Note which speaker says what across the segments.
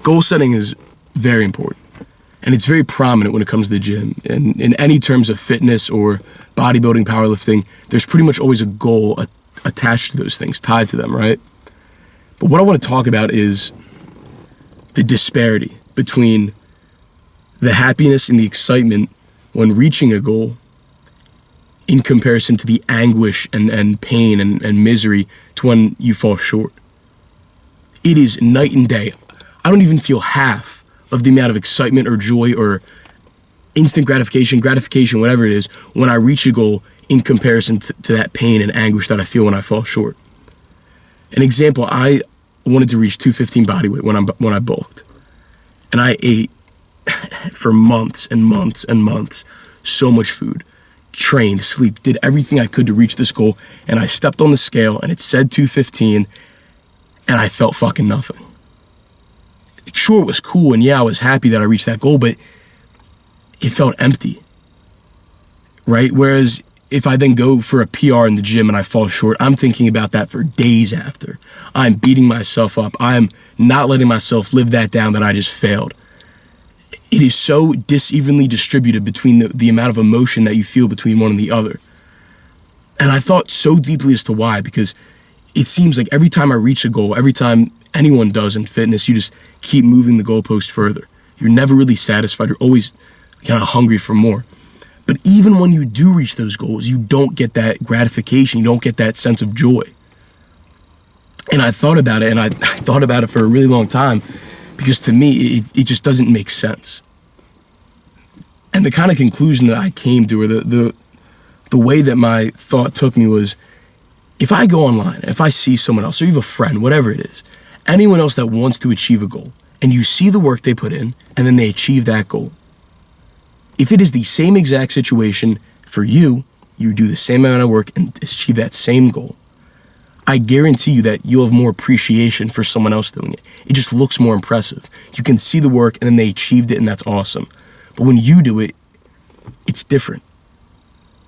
Speaker 1: Goal setting is very important. And it's very prominent when it comes to the gym. And in any terms of fitness or bodybuilding, powerlifting, there's pretty much always a goal attached to those things, tied to them, right? But what I want to talk about is the disparity between the happiness and the excitement when reaching a goal in comparison to the anguish and pain and misery to when you fall short. It is night and day. I don't even feel half of the amount of excitement or joy or instant gratification, whatever it is, when I reach a goal in comparison to that pain and anguish that I feel when I fall short. An example, I wanted to reach 215 body weight when I bulked. And I ate for months and months and months so much food, trained, sleep, did everything I could to reach this goal, and I stepped on the scale and it said 215 and I felt fucking nothing. Sure, it was cool, and yeah, I was happy that I reached that goal, but it felt empty, right? Whereas if I then go for a PR in the gym and I fall short, I'm thinking about that for days after. I'm beating myself up. I'm not letting myself live that down that I just failed. It is so disevenly distributed between the amount of emotion that you feel between one and the other. And I thought so deeply as to why, because it seems like every time I reach a goal, every time anyone does in fitness, you just keep moving the goalpost further. You're never really satisfied. You're always kind of hungry for more. But even when you do reach those goals, you don't get that gratification. You don't get that sense of joy. And I thought about it, and I thought about it for a really long time, because to me, it just doesn't make sense. And the kind of conclusion that I came to, or the way that my thought took me was, if I go online, if I see someone else, or you have a friend, whatever it is, anyone else that wants to achieve a goal, and you see the work they put in, and then they achieve that goal. If it is the same exact situation for you, you do the same amount of work and achieve that same goal, I guarantee you that you'll have more appreciation for someone else doing it. It just looks more impressive. You can see the work and then they achieved it, and that's awesome. But when you do it, it's different.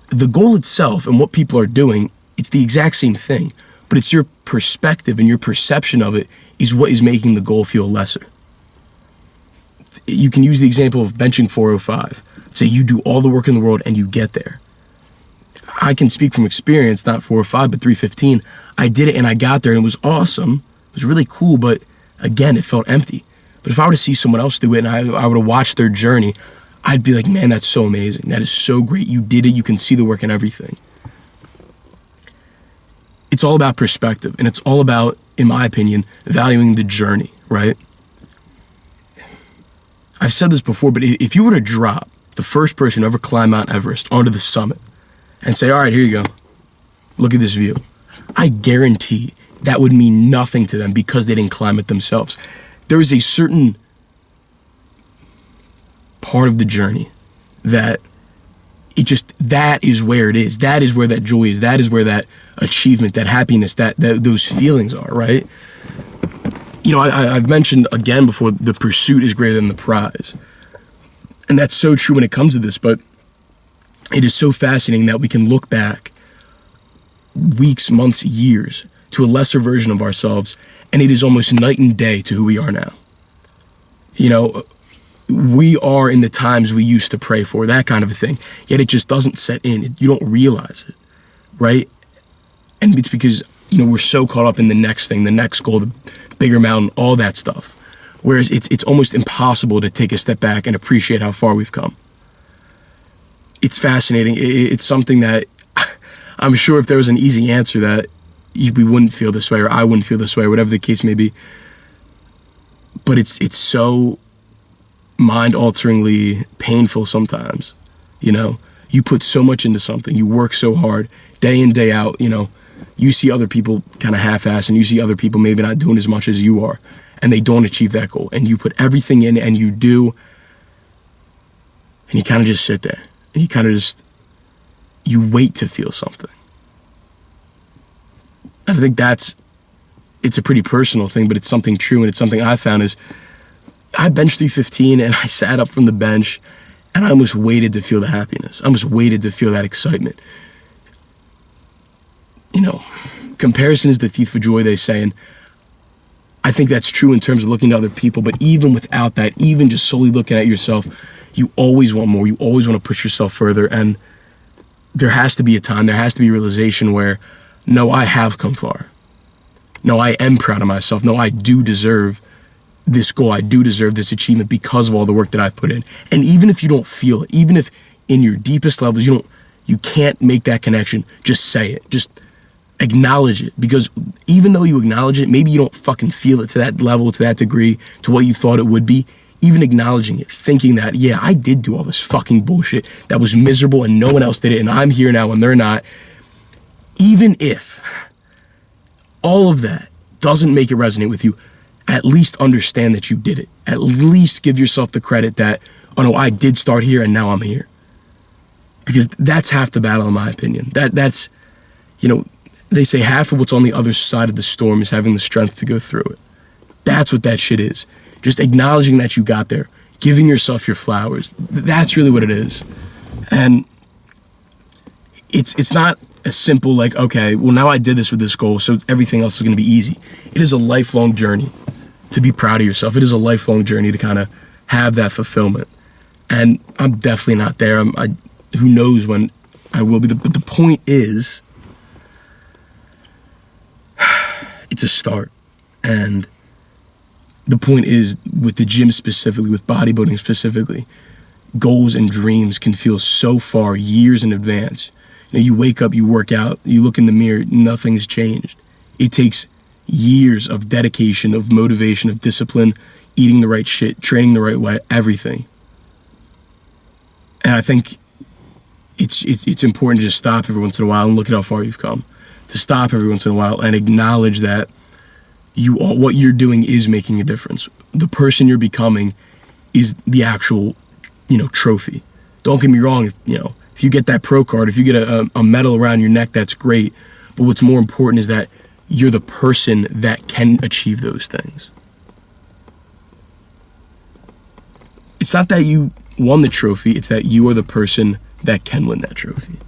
Speaker 1: The goal itself and what people are doing, it's the exact same thing, but it's your perspective and your perception of it is what is making the goal feel lesser. You can use the example of benching 405. Say you do all the work in the world and you get there. I can speak from experience, not 405, but 315. I did it and I got there and it was awesome. It was really cool, but again, it felt empty. But if I were to see someone else do it and I were to watch their journey, I'd be like, man, that's so amazing. That is so great. You did it. You can see the work and everything. It's all about perspective, and it's all about, in my opinion, valuing the journey, right? I've said this before, but if you were to drop the first person to ever climb Mount Everest onto the summit and say, all right, here you go, look at this view, I guarantee that would mean nothing to them because they didn't climb it themselves. There is a certain part of the journey that that is where it is. That is where that joy is. That is where that achievement, that happiness, that those feelings are, right? You know, I've mentioned again before, the pursuit is greater than the prize. And that's so true when it comes to this, but it is so fascinating that we can look back weeks, months, years to a lesser version of ourselves, and it is almost night and day to who we are now. You know, we are in the times we used to pray for, that kind of a thing, yet it just doesn't set in. You don't realize it, right? And it's because, you know, we're so caught up in the next thing, the next goal, the bigger mountain, all that stuff. Whereas it's almost impossible to take a step back and appreciate how far we've come. It's fascinating. It's something that I'm sure if there was an easy answer that we wouldn't feel this way, or I wouldn't feel this way, or whatever the case may be. But it's so mind-alteringly painful sometimes, you know? You put so much into something. You work so hard, day in, day out, you know? You see other people kind of half-ass, and you see other people maybe not doing as much as you are, and they don't achieve that goal. And you put everything in, and you do, and you kind of just sit there. And you kind of just, you wait to feel something. I think it's a pretty personal thing, but it's something true, and it's something I found is, I benched 315 and I sat up from the bench and I almost waited to feel the happiness. I almost waited to feel that excitement. You know, comparison is the thief of joy, they say, and I think that's true in terms of looking to other people, but even without that, even just solely looking at yourself, you always want more. You always want to push yourself further. And there has to be a time, there has to be a realization where, no, I have come far. No, I am proud of myself. No, I do deserve this goal. I do deserve this achievement because of all the work that I've put in. And even if you don't feel it, even if in your deepest levels you can't make that connection, just say it. Just acknowledge it. Because even though you acknowledge it, maybe you don't fucking feel it to that level, to that degree, to what you thought it would be. Even acknowledging it, thinking that, yeah, I did do all this fucking bullshit that was miserable and no one else did it and I'm here now and they're not. Even if all of that doesn't make it resonate with you, at least understand that you did it. At least give yourself the credit that, oh no, I did start here and now I'm here. Because that's half the battle, in my opinion. That's, they say half of what's on the other side of the storm is having the strength to go through it. That's what that shit is. Just acknowledging that you got there, giving yourself your flowers. That's really what it is. And it's not as simple like, okay, well now I did this with this goal, so everything else is going to be easy. It is a lifelong journey to be proud of yourself. It is a lifelong journey to kind of have that fulfillment. And I'm definitely not there. Who knows when I will be. But the point is, it's a start. And the point is, with the gym specifically, with bodybuilding specifically, goals and dreams can feel so far, years in advance. You wake up, you work out, you look in the mirror, nothing's changed. It takes years of dedication, of motivation, of discipline, eating the right shit, training the right way, everything. And I think it's important to just stop every once in a while and look at how far you've come. To stop every once in a while and acknowledge that what you're doing is making a difference. The person you're becoming is the actual, trophy. Don't get me wrong. If you get that pro card, if you get a medal around your neck, that's great. But what's more important is that you're the person that can achieve those things. It's not that you won the trophy. It's that you are the person that can win that trophy.